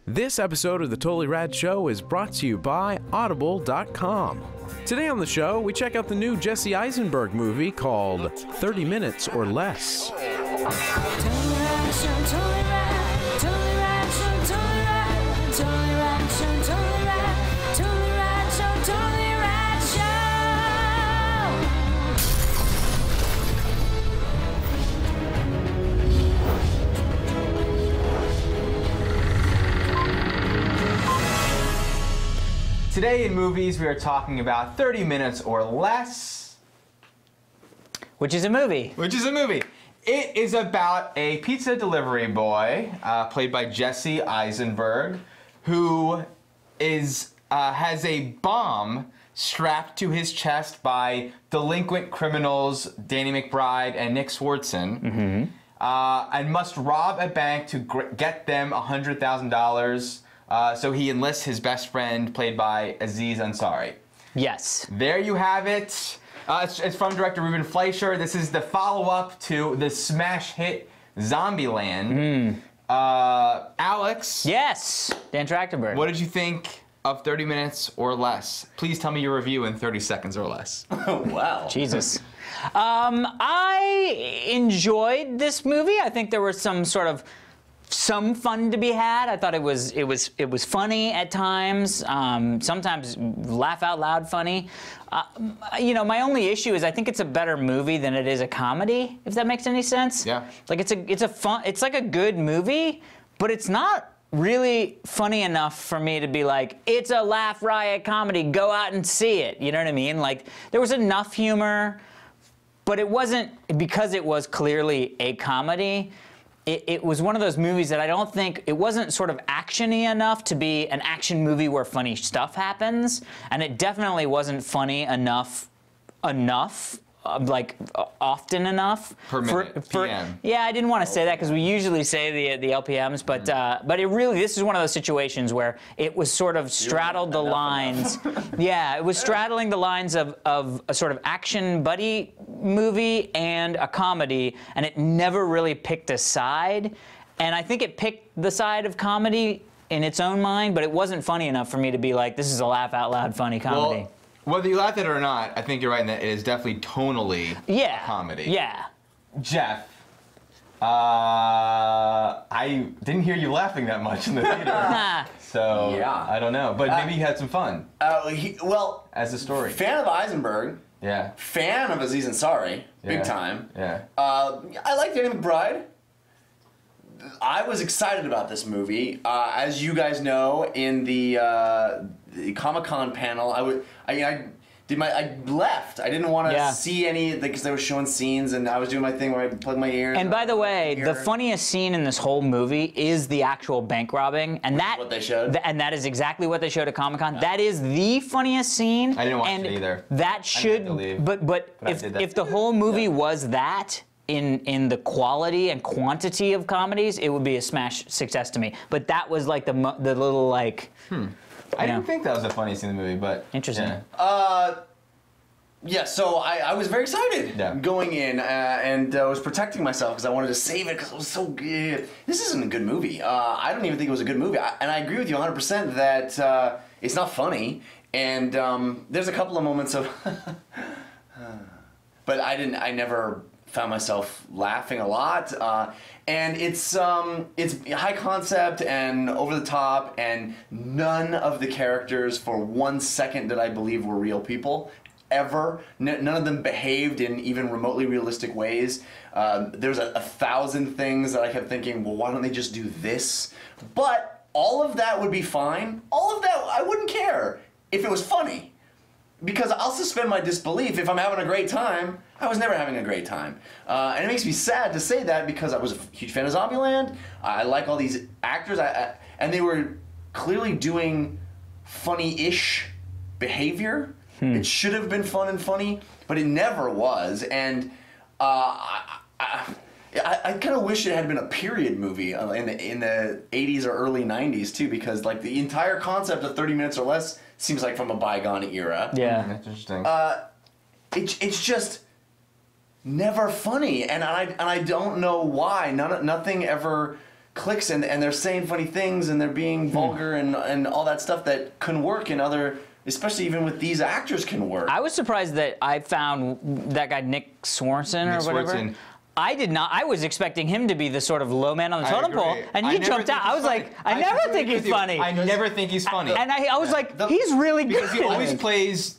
This episode of the Totally Rad Show is brought to you by Audible.com. Today on the show, we check out the new Jesse Eisenberg movie called 30 Minutes or Less. Today in movies, we are talking about 30 Minutes or Less. Which is a movie. Which is a movie. It is about a pizza delivery boy, played by Jesse Eisenberg, who has a bomb strapped to his chest by delinquent criminals Danny McBride and Nick Swardson, and must rob a bank to get them $100,000. So he enlists his best friend, played by Aziz Ansari. Yes. There you have it. It's from director Ruben Fleischer. This is the follow-up to the smash hit Zombieland. Alex. Yes. Dan Trachtenberg. What did you think of 30 Minutes or Less? Please tell me your review in 30 seconds or less. Oh, wow. Jesus. I enjoyed this movie. I think there was some fun to be had. I thought it was funny at times. Sometimes laugh out loud funny. You know, my only issue is I think it's a better movie than it is a comedy. If that makes any sense. Yeah. Like it's like a good movie, but it's not really funny enough for me to be like, it's a laugh riot comedy. Go out and see it. You know what I mean? Like there was enough humor, but it wasn't, because it was clearly a comedy. It was one of those movies that I don't think, it wasn't sort of action-y enough to be an action movie where funny stuff happens, and it definitely wasn't funny enough, like often enough. Per minute, PM. Yeah, I didn't want to say that because we usually say the LPMs, but it really, this is one of those situations where it was sort of straddled the lines. Yeah, it was straddling the lines of a sort of action buddy movie and a comedy, and it never really picked a side. And I think it picked the side of comedy in its own mind, but it wasn't funny enough for me to be like, this is a laugh out loud funny comedy. Well, whether you laugh at it or not, I think you're right in that it is definitely tonally a comedy. Yeah. Jeff, I didn't hear you laughing that much in the theater. So, Yeah. I don't know. But maybe you had some fun. Well, as a story. Fan of Eisenberg. Yeah. Fan of Aziz Ansari. Big time. Yeah. I like Danny McBride. I was excited about this movie. As you guys know, in the Comic-Con panel, I left. I didn't want to see any, because they were showing scenes, and I was doing my thing where I plugged my ears. And by the way, the funniest scene in this whole movie is the actual bank robbing, and that what they showed, and that is exactly what they showed at Comic-Con. That is the funniest scene. I didn't watch it either. That should, but if the whole movie was that in the quality and quantity of comedies, it would be a smash success to me. But that was like the little like. I didn't think that was the funniest scene in the movie, but interesting. Yeah, so I was very excited going in, and was protecting myself because I wanted to save it because it was so good. This isn't a good movie. I don't even think it was a good movie. And I agree with you 100% that it's not funny. And there's a couple of moments of, but I never found myself laughing a lot. And it's high concept and over the top, and none of the characters for 1 second did I believe were real people. Ever. None of them behaved in even remotely realistic ways. There's a thousand things that I kept thinking, well, why don't they just do this? But all of that would be fine. All of that, I wouldn't care if it was funny. Because I'll suspend my disbelief if I'm having a great time. I was never having a great time. And it makes me sad to say that because I was a huge fan of Zombieland. I like all these actors, and they were clearly doing funny-ish behavior. It should have been fun and funny, but it never was. And I kind of wish it had been a period movie in the 80s or early 90s too, because like the entire concept of 30 Minutes or Less seems like from a bygone era. Yeah, that's interesting. It's just never funny, and I don't know why. Nothing ever clicks, and they're saying funny things, and they're being vulgar and all that stuff that can work in other, especially even with these actors, can work. I was surprised that I found that guy Nick Swardson or whatever. Swardson. I did not. I was expecting him to be the sort of low man on the totem pole, and he never jumped think out. he's I was funny. like, I never think he's funny. I never think he's funny. And I was like, he's really good. Because he always plays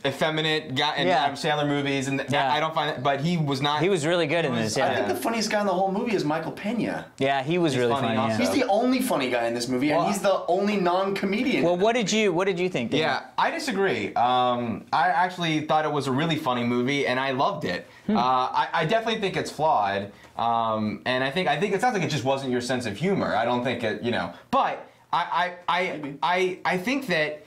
effeminate guy in Adam Sandler movies, and I don't find it, but he was not. He was really good in this. I think the funniest guy in the whole movie is Michael Pena. Yeah, he was really funny. also. He's the only funny guy in this movie, and he's the only non-comedian. Well, what did you think? Dan? Yeah, I disagree. I actually thought it was a really funny movie, and I loved it. I definitely think it's flawed, and I think it sounds like it just wasn't your sense of humor. I don't think it, but I think that.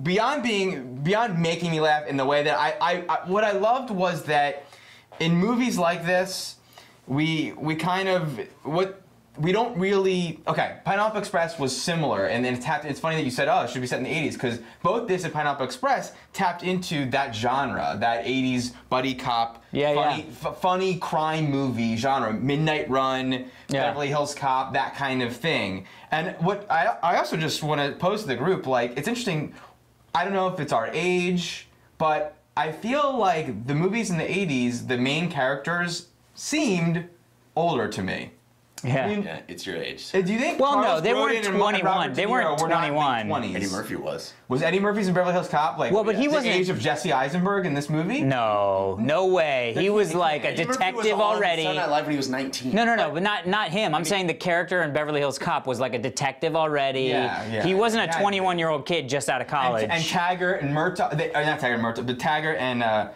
Beyond making me laugh in the way that what I loved was that in movies like this, we don't really. Okay, Pineapple Express was similar, and then it's funny that you said, oh, it should be set in the 80s, because both this and Pineapple Express tapped into that genre, that 80s buddy cop, funny crime movie genre, Midnight Run, Beverly Hills Cop, that kind of thing. And what I also just want to pose to the group, like, it's interesting, I don't know if it's our age, but I feel like the movies in the 80s, the main characters seemed older to me. Yeah. I mean, Yeah, it's your age. do you think? Well, Charles no, they weren't Grodin and 21. Robert They De Niro weren't were not 21. late 20s? Eddie Murphy was. Was Eddie Murphy's in Beverly Hills Cop like? Well, but he the wasn't- age of Jesse Eisenberg in this movie. No way. He was like a Eddie Murphy was detective on already. Saturday Night Live when he was 19. No, but not him. I'm saying the character in Beverly Hills Cop was like a detective already. Yeah. He wasn't a Yeah, 21-year-old kid just out of college. And Taggart and Murtaugh, not Taggart and Murtaugh, but Taggart and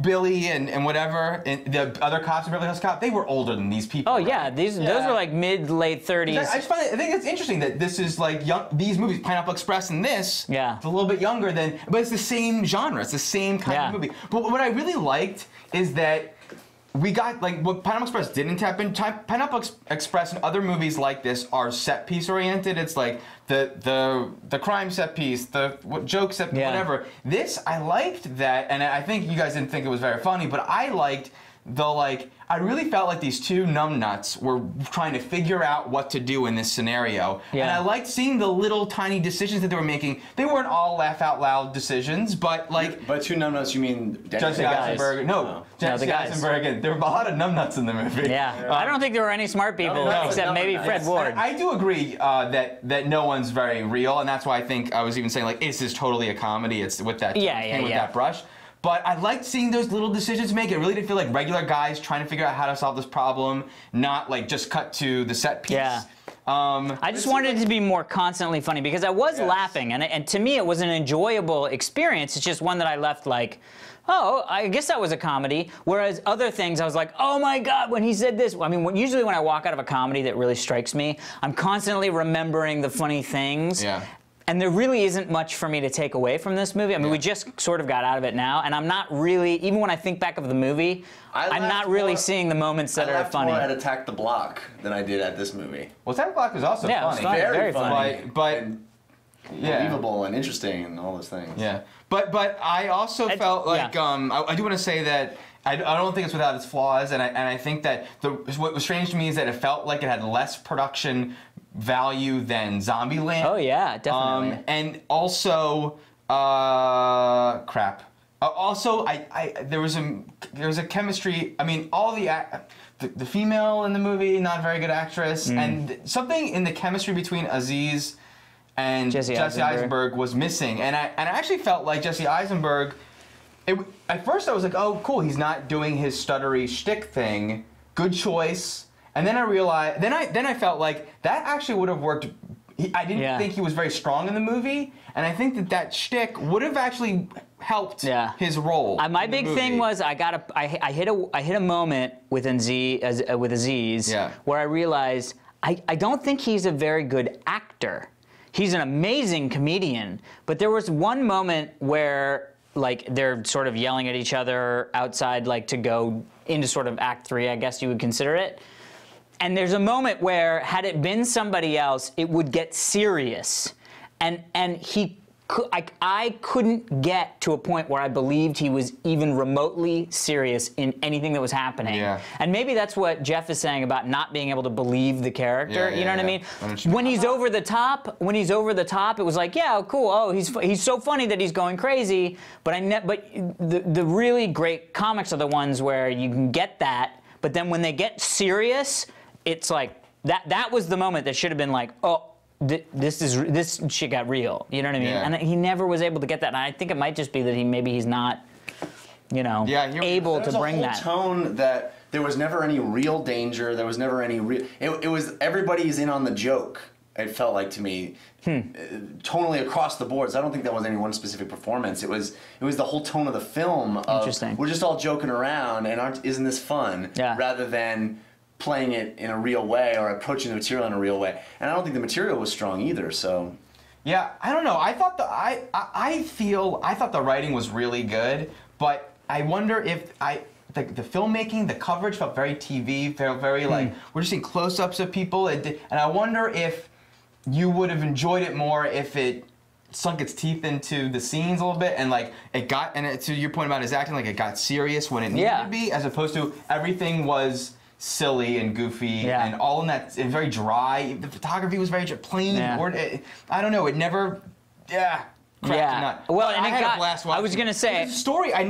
Billy and whatever, and the other cops in Beverly Hills Cop, they were older than these people. oh yeah, those were like late 30s. I think it's interesting that this is like young. These movies, Pineapple Express and this, it's a little bit younger than, but it's the same genre. It's the same kind of movie. But what I really liked is that we got, like, what Pineapple Express didn't tap in. Pineapple Express and other movies like this are set piece oriented. It's like the crime set piece, the joke set piece, whatever. This, I liked that, and I think you guys didn't think it was very funny, but I liked I really felt like these two numbnuts were trying to figure out what to do in this scenario. And I liked seeing the little tiny decisions that they were making. They weren't all laugh out loud decisions, but like. By two numbnuts, you mean Jesse Eisenberg? No, Jesse Eisenberg. And there were a lot of numbnuts in the movie. Yeah, I don't think there were any smart people except maybe Fred Ward. I do agree that no one's very real, and that's why I think I was even saying, like, this is totally a comedy. It's with that with that brush. But I liked seeing those little decisions make. It really did feel like regular guys trying to figure out how to solve this problem, not like just cut to the set piece. Yeah. I just wanted it to be more constantly funny because I was laughing, and to me it was an enjoyable experience. It's just one that I left like, oh, I guess that was a comedy. Whereas other things, I was like, oh my God, when he said this. I mean, usually when I walk out of a comedy that really strikes me, I'm constantly remembering the funny things. Yeah. And there really isn't much for me to take away from this movie. I mean, we just sort of got out of it now, and I'm not really, even when I think back of the movie, I'm not really seeing the moments that are funny. I laughed more at Attack the Block than I did at this movie. Well, Attack the Block was also funny. It was funny. Very funny. But believable and interesting and all those things. Yeah. But I also felt like, I do want to say that I don't think it's without its flaws, and I think that what was strange to me is that it felt like it had less production value than Zombieland. Oh yeah, definitely. And also, also, there was a chemistry. I mean, all the female in the movie, not a very good actress, and something in the chemistry between Aziz and Jesse Eisenberg was missing. And I actually felt like Jesse Eisenberg. At first, I was like, oh, cool, he's not doing his stuttery shtick thing. Good choice. And then I realized, then I felt like that actually would have worked. I didn't think he was very strong in the movie, and I think that shtick would have actually helped his role. My big thing was I hit a moment with Aziz where I realized I don't think he's a very good actor. He's an amazing comedian, but there was one moment where like they're sort of yelling at each other outside, like to go into sort of Act 3, I guess you would consider it. And there's a moment where, had it been somebody else, it would get serious. And he I couldn't get to a point where I believed he was even remotely serious in anything that was happening. Yeah. And maybe that's what Jeff is saying about not being able to believe the character. Yeah, you know what I yeah. mean? When he's over the top, it was like, yeah, cool. Oh, he's so funny that he's going crazy. But the really great comics are the ones where you can get that. But then when they get serious, it's like that was the moment that should have been like, oh. This shit got real, you know what I mean? Yeah. And he never was able to get that. And I think it might just be that he's not, able to bring that. There's a whole tone that there was never any real danger. There was never any real. It was everybody's in on the joke. It felt like to me, tonally across the boards. I don't think that was any one specific performance. It was the whole tone of the film. Interesting. We're just all joking around, and isn't this fun? Yeah. Rather than playing it in a real way or approaching the material in a real way. And I don't think the material was strong either, so. Yeah, I don't know. I thought I thought the writing was really good, but I wonder if the filmmaking, the coverage felt very TV, felt very like we're just seeing close-ups of people, and I wonder if you would have enjoyed it more if it sunk its teeth into the scenes a little bit, and like to your point about his acting, like it got serious when it needed to be, as opposed to everything was silly and goofy and all in that, and very dry. The photography was very plain. I don't know. It never. Nut. Well, but and I had a I blast was watching gonna it. say The story. I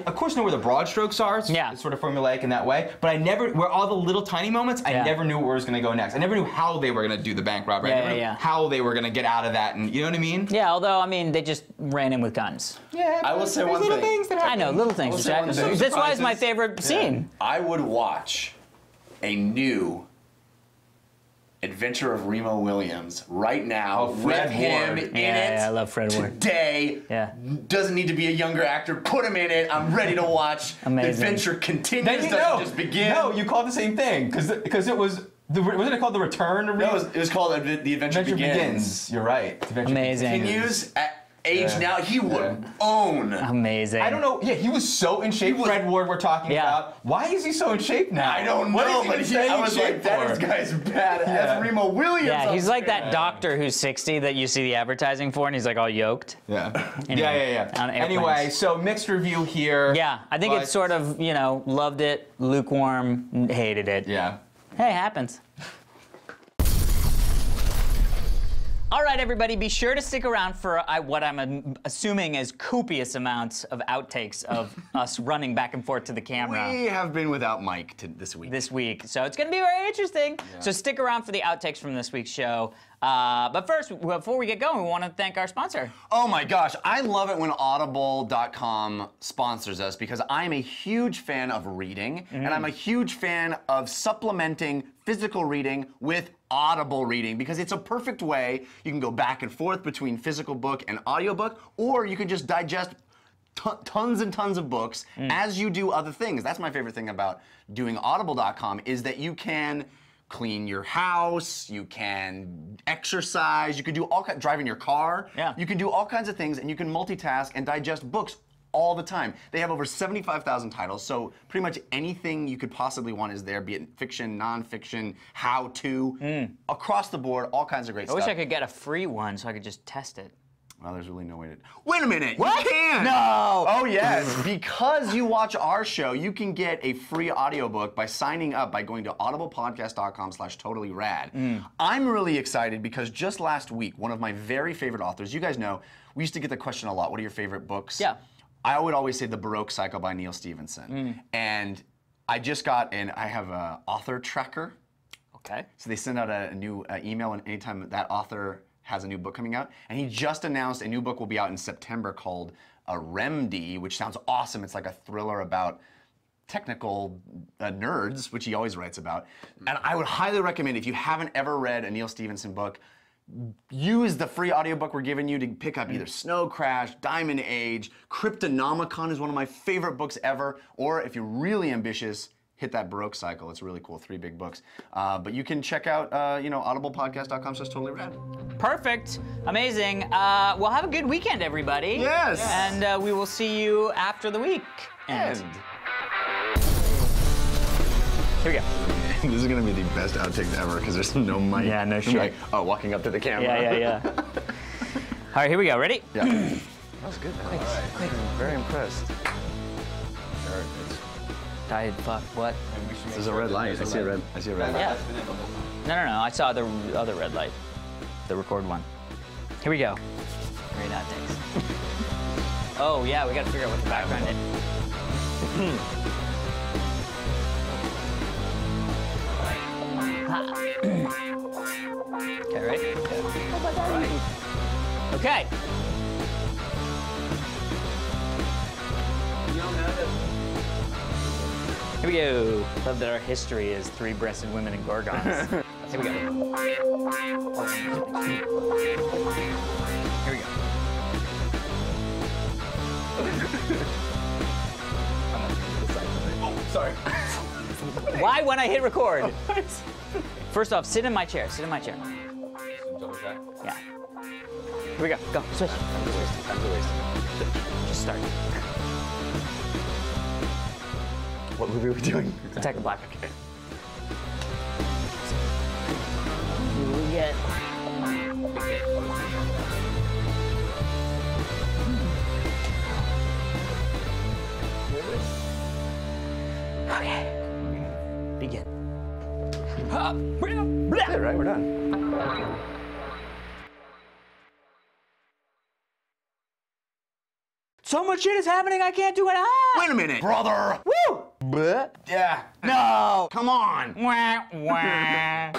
of course know where the broad strokes are. It's sort of formulaic in that way. But I never, where all the little tiny moments, I never knew where it was gonna go next. I never knew how they were gonna do the bank robbery. I never knew how they were gonna get out of that, and you know what I mean? Yeah. Although they just ran in with guns. Yeah. I will say one little thing. things that happen. I know little things. That's why it's my favorite scene. I would watch a new Adventure of Remo Williams right now with him in it. Yeah, I love Fred Ward. Today. Yeah. Doesn't need to be a younger actor. Put him in it. I'm ready to watch. Amazing. The adventure continues. Then you doesn't just begin. No, you called the same thing because it was. Wasn't it called The Return? No, it was called The Adventure Begins. You're right. Amazing. Continues at age now. He would own. Amazing. I don't know. Yeah, he was so in shape. Fred Ward, we're talking about. Why is he so in shape now? I don't know, but I was like, that guy's badass. Remo Williams. Yeah, he's like that doctor who's 60 that you see the advertising for, and he's like all yoked. Yeah. Anyway, Anyway, so mixed review here. Yeah, I think it's sort of, loved it, lukewarm, hated it. Yeah. Hey, happens. All right, everybody, be sure to stick around for what I'm assuming is copious amounts of outtakes of us running back and forth to the camera. We have been without Mike this week. So it's going to be very interesting. Yeah. So stick around for the outtakes from this week's show. But first, before we get going, we want to thank our sponsor. Oh my gosh, I love it when Audible.com sponsors us because I'm a huge fan of reading, and I'm a huge fan of supplementing physical reading with Audible reading because it's a perfect way. You can go back and forth between physical book and audiobook, or you can just digest tons and tons of books as you do other things. That's my favorite thing about doing Audible.com is that you can clean your house, you can exercise, you can do driving your car. Yeah. You can do all kinds of things, and you can multitask and digest books all the time. They have over 75,000 titles, so pretty much anything you could possibly want is there, be it fiction, nonfiction, how-to, across the board, all kinds of great stuff. I wish I could get a free one so I could just test it. Well, there's really no way to. Wait a minute! What? You can! No! Oh, yes. Because you watch our show, you can get a free audiobook by signing up by going to audiblepodcast.com/totallyrad. I'm really excited because just last week, one of my very favorite authors, you guys know, we used to get the question a lot, what are your favorite books? Yeah. I would always say The Baroque Cycle by Neil Stephenson. And I just got I have an author tracker. Okay. So they send out a new email anytime that author has a new book coming out, and he just announced a new book will be out in September called A Remedy, which sounds awesome. It's like a thriller about technical nerds, which he always writes about. And I would highly recommend, if you haven't ever read a Neil Stephenson book, use the free audiobook we're giving you to pick up either Snow Crash, Diamond Age, Cryptonomicon is one of my favorite books ever, or if you're really ambitious, hit that Baroque Cycle. It's really cool, 3 big books. But you can check out, audiblepodcast.com/totallyrad. Perfect. Amazing. Well, have a good weekend, everybody. Yes. And we will see you after the week. And here we go. this is gonna be the best outtakes ever because there's no mic. Yeah, no shit. Like, walking up to the camera. Yeah. All right, here we go. Ready? Yeah. That was good. Quick. Very impressed. Died. Fuck. What? There's a red light. I see a red light. Yeah. No. I saw the other red light. The record one. Here we go. Great outtakes. Oh yeah, we gotta figure out what the background is. Okay, ready? Okay. Here we go. Love that our history is three-breasted women and gorgons. Here we go. Here we go. Oh, sorry. Why when I hit record? First off, sit in my chair. Sit in my chair. Yeah. Here we go. Go. Switch. Just start. What movie are we doing? Attack the Block. Who do we get? Okay. Begin. Yeah, right, we're done. So much shit is happening, I can't do it. Wait a minute, brother. Woo! Yeah. No, come on. Wah, wah.